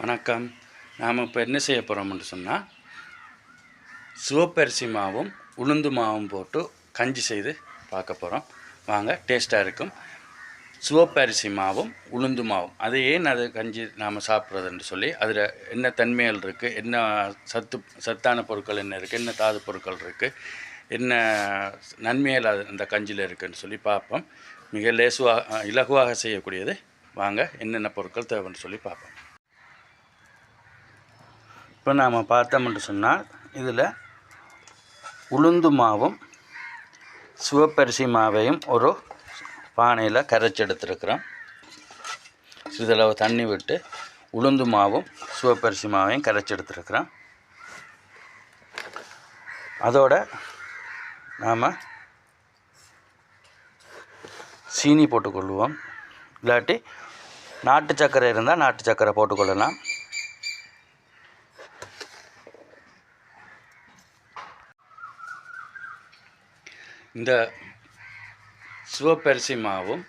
வணக்கம். நாம் இப்போ என்ன செய்ய போகிறோம்னு சொன்னால், சிவப்பரிசி மாவும் உளுந்து மாவும் போட்டு கஞ்சி செய்து பார்க்க போகிறோம். வாங்க, டேஸ்ட்டாக இருக்கும். சிவப்பரிசி மாவும் உளுந்து மாவும் அது ஏன் அது கஞ்சி நாம் சாப்பிட்றதுன்னு சொல்லி, அதில் என்ன தன்மைகள் இருக்குது, என்ன சத்தான பொருட்கள் என்ன இருக்குது, என்ன தாது பொருட்கள் இருக்குது, என்ன நன்மைகள் அது அந்த கஞ்சியில் இருக்குதுன்னு சொல்லி பார்ப்போம். மிக இலகுவாக செய்யக்கூடியது. வாங்க, என்னென்ன பொருட்கள் தேவைன்னு சொல்லி பார்ப்போம். இப்போ நாம் பார்த்தோம்னு சொன்னால், இதில் உளுந்து மாவும் சிவப்பரிசி மாவையும் ஒரு பானையில் கரைச்சி எடுத்துருக்குறோம். சிறிதளவு தண்ணி விட்டு உளுந்து மாவும் சிவப்பரிசி மாவையும் கரைச்சி எடுத்துருக்குறோம். அதோட நாம் சீனி போட்டுக்கொள்வோம். இல்லாட்டி நாட்டு சர்க்கரை இருந்தால் நாட்டு சர்க்கரை போட்டுக்கொள்ளலாம். இந்த சிவப்பரிசி மாவும்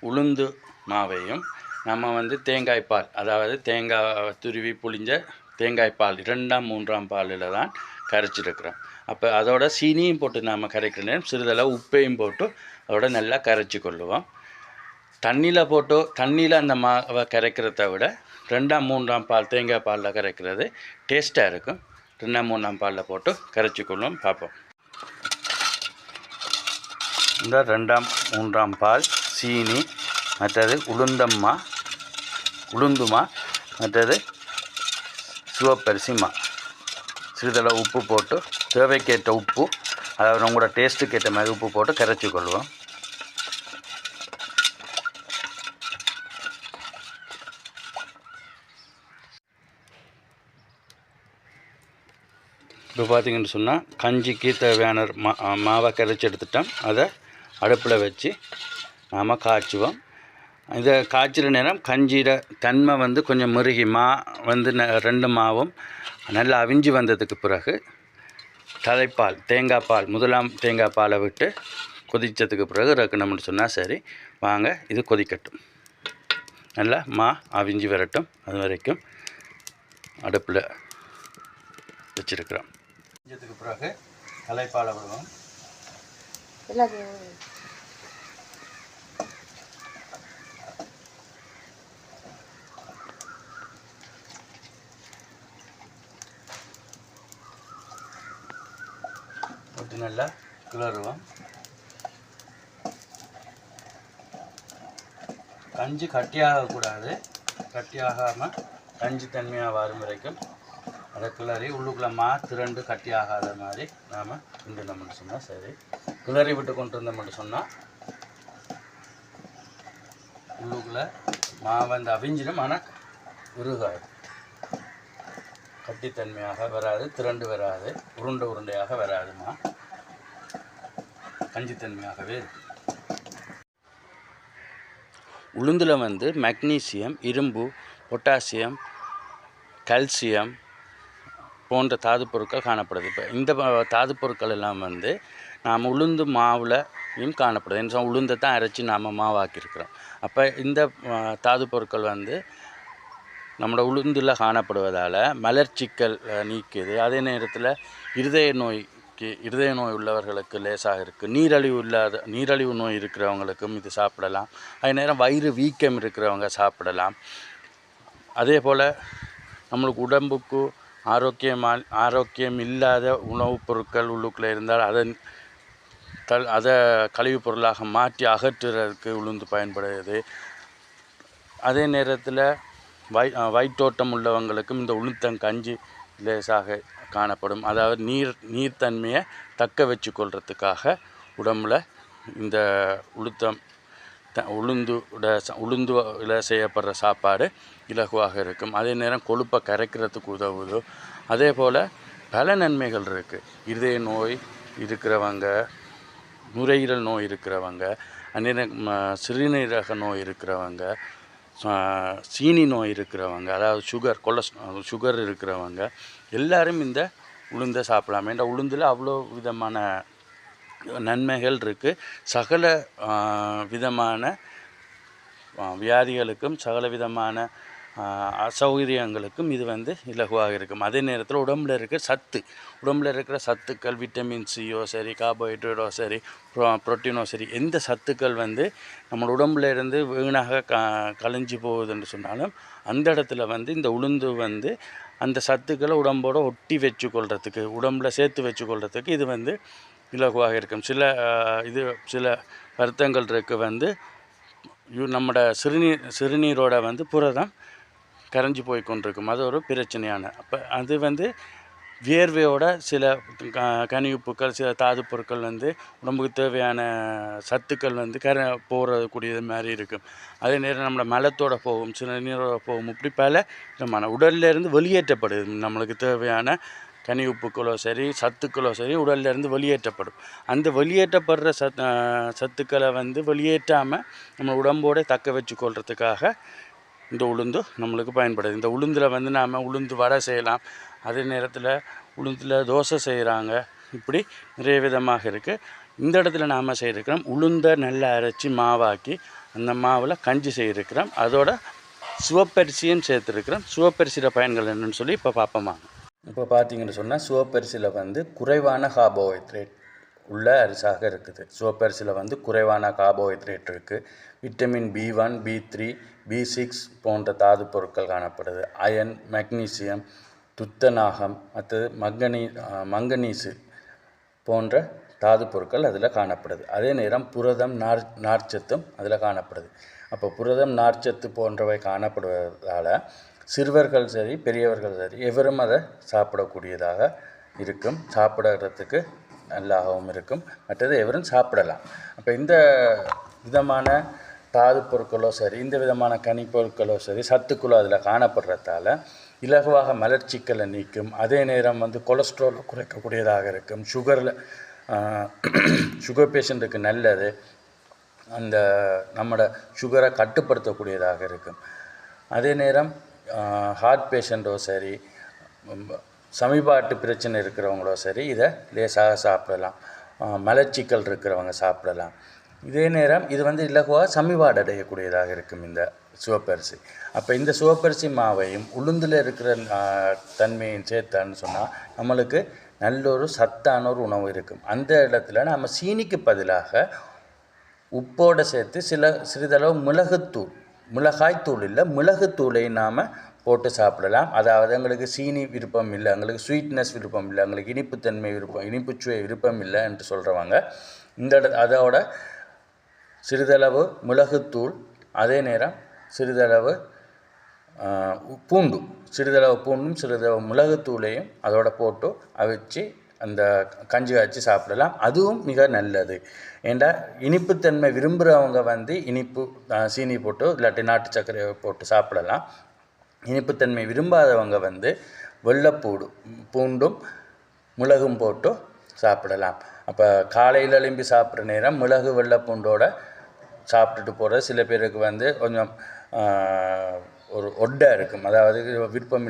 உளுந்து மாவையும் நம்ம தேங்காய் பால், அதாவது தேங்காய் துருவி புளிஞ்ச தேங்காய் பால் 2ஆம் 3ஆம் பாலில் தான் கரைச்சிருக்கிறோம். அப்போ அதோட சீனியும் போட்டு நாம் கரைக்கிற நேரம் சிறிதளவு உப்பையும் போட்டு அதோட நல்லா கரைச்சி கொள்ளுவோம். தண்ணியில் அந்த மாவை கரைக்கிறத விட 2ஆம் 3ஆம் பால் தேங்காய் பாலில் கரைக்கிறது டேஸ்ட்டாக இருக்கும். 2ஆம் 3ஆம் பாலில் போட்டு கரைச்சி கொள்ளுவோம். பார்ப்போம். இந்த 2ஆம் 3ஆம் பால், சீனி, மற்றது உளுந்துமா, மற்றது சிவப்பரிசி மா, சிறிதளவு உப்பு போட்டு தேவைக்கேற்ற உப்பு, அதாவது உங்களோட டேஸ்ட்டுக்கு ஏற்ற மாதிரி உப்பு போட்டு கரைச்சி கொள்வோம். இப்போ பார்த்திங்கன்னு சொன்னால், கஞ்சிக்கு தேவையான மாவை கரைச்சி எடுத்துட்டோம். அதை அடுப்பில் வச்சு நாம் காய்ச்சுவோம். இதை காய்ச்சிற நேரம் கஞ்சியில் தன்மை கொஞ்சம் முருகி ரெண்டு மாவும் நல்லா அவிஞ்சி வந்ததுக்கு பிறகு தலைப்பால், தேங்காய் பால், முதலாம் தேங்காய் பாலை விட்டு கொதித்ததுக்கு பிறகு இறக்கணும்னு சொன்னால் சரி. வாங்க, இது கொதிக்கட்டும். நல்லா அவிஞ்சி வரட்டும். அது வரைக்கும் அடுப்பில் வச்சுருக்கிறோம். கொஞ்சத்துக்கு பிறகு தலைப்பாலை விடுவோம். போட்டு நல்லா கிளறுவோம். கஞ்சி கட்டியாகக்கூடாது. கட்டியாகாமல் கஞ்சி தன்மையாக வரும் வரைக்கும் அதை கிளறி உள்ளுக்குள்ளே திரண்டு கட்டி ஆகாத மாதிரி நாம் கிண்டணும்னு சொன்னால் சரி. கிளறி விட்டு கொண்டு இருந்தோம்னு சொன்னால் உள்ளுக்குள்ளே அவிஞ்சிடும். ஆனால் உருகாது, கட்டித்தன்மையாக வராது, திரண்டு வராது, உருண்டையாக வராதுமா, கஞ்சித்தன்மையாகவே இருக்கு. உளுந்தில் மெக்னீசியம், இரும்பு, பொட்டாசியம், கால்சியம் போன்ற தாது பொருட்கள் காணப்படுது. இப்போ இந்த தாது பொருட்கள் எல்லாம் நாம் உளுந்து மாவுலையும் காணப்படுது. என்ன உளுந்தை தான் அரைச்சி நாம் மாவாக்கியிருக்கிறோம். அப்போ இந்த தாது பொருட்கள் நம்மளோட உளுந்தில் காணப்படுவதால் மலர்ச்சிக்கல் நீக்குது. அதே நேரத்தில் இருதய நோய் உள்ளவர்களுக்கு லேசாக இருக்குது. நீரழிவு நோய் இருக்கிறவங்களுக்கும் இது சாப்பிடலாம். அதே நேரம் வயிறு வீக்கம் இருக்கிறவங்க சாப்பிடலாம். அதே போல் நம்மளுக்கு உடம்புக்கு ஆரோக்கியம் இல்லாத உணவுப் பொருட்கள் உள்ளுக்குள்ளே இருந்தால் அதை கழிவுப் பொருளாக மாற்றி அகற்றுறதுக்கு உளுந்து பயன்படுது. அதே நேரத்தில் வயிற்றோட்டம் உள்ளவங்களுக்கும் இந்த உளுத்தங்கஞ்சி லேசாக காணப்படும். அதாவது நீர்த்தன்மையை தக்க வச்சு கொள்றதுக்காக உடம்புல இந்த உளுந்துல செய்யப்படுற சாப்பாடு இலகுவாக இருக்கும். அதே நேரம் கொழுப்பை கரைக்கிறதுக்கு உதவுது. அதே போல் பல நன்மைகள் இருக்குது. இருதய நோய் இருக்கிறவங்க, நுரையீரல் நோய் இருக்கிறவங்க, சிறுநீரக நோய் இருக்கிறவங்க, சீனி நோய் இருக்கிறவங்க, அதாவது சுகர் இருக்கிறவங்க எல்லாரும் இந்த உளுந்தை சாப்பிடலாம். ஏன்னா உளுந்தில் அவ்வளோ விதமான நன்மைகள் இருக்குது. சகல விதமான வியாதிகளுக்கும் சகல விதமான அசௌகரியங்களுக்கும் இது வந்து இலகுவாக இருக்கும். அதே நேரத்தில் உடம்பில் இருக்கிற சத்துக்கள் விட்டமின் சியோ சரி, கார்போஹைட்ரேட்டோ சரி, புரோட்டீனோ சரி, எந்த சத்துக்கள் வந்து நம்ம உடம்புல இருந்து வீணாக கலைஞ்சி போகுதுன்னு சொன்னாலும் அந்த இடத்துல வந்து இந்த உளுந்து வந்து அந்த சத்துக்களை உடம்போடு ஒட்டி வச்சுக்கொள்கிறதுக்கு, உடம்பில் சேர்த்து வச்சுக்கொள்கிறதுக்கு இது வந்து இலகுவாக இருக்கும். சில வருத்தங்கள் இருக்குது வந்து நம்மட சிறுநீரோட வந்து புரதம் கரைஞ்சி போய் கொண்டிருக்கும். அது ஒரு பிரச்சனையான அது வந்து வியர்வையோட சில கனிவுப்புக்கள், சில தாது பொருட்கள் வந்து உடம்புக்கு தேவையான சத்துக்கள் வந்து போகக்கூடியது மாதிரி இருக்கும். அதே நேரம் நம்மளோட மலத்தோட போகும், சிறுநீரோட போகும், இப்படி பல விதமான உடல்லேருந்து வெளியேற்றப்படுது. நம்மளுக்கு தேவையான கனிவுப்புக்களோ சரி, சத்துக்களோ சரி உடல்லேருந்து வெளியேற்றப்படும். அந்த வெளியேற்றப்படுற சத்துக்களை வந்து வெளியேற்றாமல் நம்ம உடம்போடு தக்க வச்சு கொள்றதுக்காக இந்த உளுந்து நம்மளுக்கு பயன்படுது. இந்த உளுந்தில் வந்து நாம் உளுந்து வடை செய்யலாம். அதே நேரத்தில் உளுந்தில் தோசை செய்கிறாங்க. இப்படி நிறைய விதமாக இருக்குது. இந்த இடத்துல நாம் செய்திருக்கிறோம் உளுந்தை நல்லா அரைச்சி மாவாக்கி அந்த மாவில் கஞ்சி செய்திருக்கிறோம். அதோட சிவப்பரிசியும் சேர்த்துருக்கிறோம். சிவப்பரிசியில் பயன்கள் என்னென்னு சொல்லி இப்போ பார்ப்போமா. இப்போ பார்த்தீங்கன்னு சொன்னால் சிவப்பரிசியில் வந்து குறைவான கார்போஹைட்ரேட் உள்ள அரிசாக இருக்குது. சிவப்பரிசியில் வந்து குறைவான கார்போஹைட்ரேட் இருக்குது. விட்டமின் B1, B3, B6 போன்ற தாது பொருட்கள் காணப்படுது. அயன், மெக்னீசியம், துத்தநாகம், அடுத்தது மங்கனீசு போன்ற தாது பொருட்கள் அதில் காணப்படுது. அதே நேரம் புரதம், நார்ச்சத்தும் அதில் காணப்படுது. அப்போ புரதம், நார்ச்சத்து போன்றவை காணப்படுவதால் சிறுவர்கள் சரி, பெரியவர்கள் சரி, எவரும் அதை சாப்பிடக்கூடியதாக இருக்கும். சாப்பிட்றதுக்கு நல்லாகவும் இருக்கும். மற்றது எவரும் சாப்பிடலாம். அப்போ இந்த விதமான தாது பொருட்களோ சரி, இந்த விதமான கனிப்பொருட்களோ சரி, சத்துக்களோ அதில் காணப்படுறதால இலகுவாக மலர்ச்சிக்கலை நீக்கும். அதே நேரம் வந்து கொலஸ்ட்ரால் குறைக்கக்கூடியதாக இருக்கும். சுகர் பேஷண்ட்டுக்கு நல்லது. அந்த நம்மளோட சுகரை கட்டுப்படுத்தக்கூடியதாக இருக்கும். அதே நேரம் ஹார்ட் பேஷண்ட்டோ சரி, சமீபாட்டு பிரச்சனை இருக்கிறவங்களோ சரி இதை லேசாக சாப்பிடலாம். மலச்சிக்கல் இருக்கிறவங்க சாப்பிடலாம். இதே நேரம் இது வந்து இலகுவாக சமீபாடு அடையக்கூடியதாக இருக்கும் இந்த சிவப்பரிசி. அப்போ இந்த சிவப்பரிசி மாவையும் உளுந்தில் இருக்கிற தன்மையும் சேர்த்தான்னு சொன்னால் நம்மளுக்கு நல்ல ஒரு சத்தான ஒரு உணவு இருக்கும். அந்த இடத்துல நம்ம சீனிக்கு பதிலாக உப்போடு சேர்த்து சிறிதளவு மிளகாய்த்தூள் இல்லை, மிளகுத்தூளை நாம் போட்டு சாப்பிடலாம். அதாவது எங்களுக்கு சீனி விருப்பம் இல்லை, எங்களுக்கு ஸ்வீட்னஸ் விருப்பம் இல்லை, எங்களுக்கு இனிப்புச்சுவை விருப்பம் இல்லை என்று சொல்கிறவங்க அதோட சிறிதளவு மிளகுத்தூள், அதே நேரம் சிறிதளவு பூண்டும் சிறிதளவு மிளகுத்தூளையும் அதோட போட்டு அவிச்சு அந்த கஞ்சி காய்ச்சி சாப்பிடலாம். அதுவும் மிக நல்லது. ஏண்டா இனிப்புத்தன்மை விரும்புகிறவங்க வந்து சீனி போட்டு இல்லாட்டி நாட்டு சர்க்கரையை போட்டு சாப்பிடலாம். இனிப்புத்தன்மை விரும்பாதவங்க வந்து பூண்டும் மிளகும் போட்டு சாப்பிடலாம். அப்போ காலையில் எழும்பி சாப்பிட்ற நேரம் மிளகு வெள்ளைப்பூண்டோட சாப்பிட்டுட்டு போகிற சில பேருக்கு வந்து கொஞ்சம் ஒரு ஒட்டாக இருக்கும். அதாவது விருப்பம்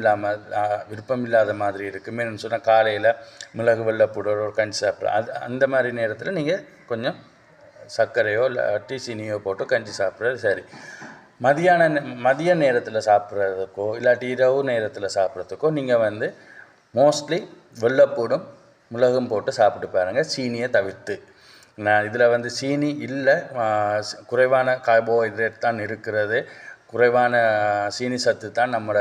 இல்லாத மாதிரி இருக்கும். என்னென்னு சொன்னால் காலையில் மிளகு வெள்ளைப்பூண்டோட ஒரு கஞ்சி சாப்பிட்றோம். அந்த மாதிரி நேரத்தில் நீங்கள் கொஞ்சம் சர்க்கரையோ இல்லாட்டி சீனியோ போட்டு கஞ்சி சாப்பிட்றது சரி. மதிய நேரத்தில் சாப்பிட்றதுக்கோ இல்லாட்டி இரவு நேரத்தில் சாப்பிட்றதுக்கோ நீங்கள் வந்து மோஸ்ட்லி வெள்ளைப்பூடும் மிளகும் போட்டு சாப்பிட்டு பாருங்கள், சீனியை தவிர்த்து. இதில் வந்து சீனி இல்லை, குறைவான கார்போஹைட்ரேட் தான் இருக்கிறது, குறைவான சீனி சத்து தான் நம்மளோட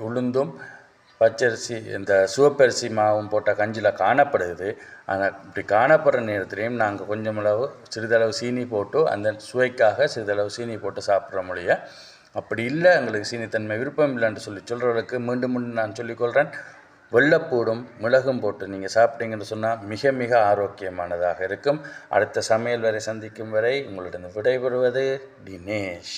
உளுந்தும் பச்சரிசி இந்த சிவப்பரிசி மாவும் போட்ட கஞ்சியில் காணப்படுது. ஆனால் இப்படி காணப்படுற நேரத்துலையும் நாங்கள் சிறிதளவு சீனி போட்டு அந்த சுவைக்காக சிறிதளவு சீனி போட்டு சாப்பிட்ற மொழிய. அப்படி இல்லை, எங்களுக்கு சீனித்தன்மை விருப்பம் இல்லைன்னு சொல்கிறவர்களுக்கு மீண்டும் நான் சொல்லிக்கொள்கிறேன், வெள்ளைப்பூடும் மிளகும் போட்டு நீங்கள் சாப்பிட்டீங்கன்னு சொன்னால் மிக மிக ஆரோக்கியமானதாக இருக்கும். அடுத்த சமையல் வரை சந்திக்கும் வரை உங்களிடம் விடைபெறுவது தினேஷ்.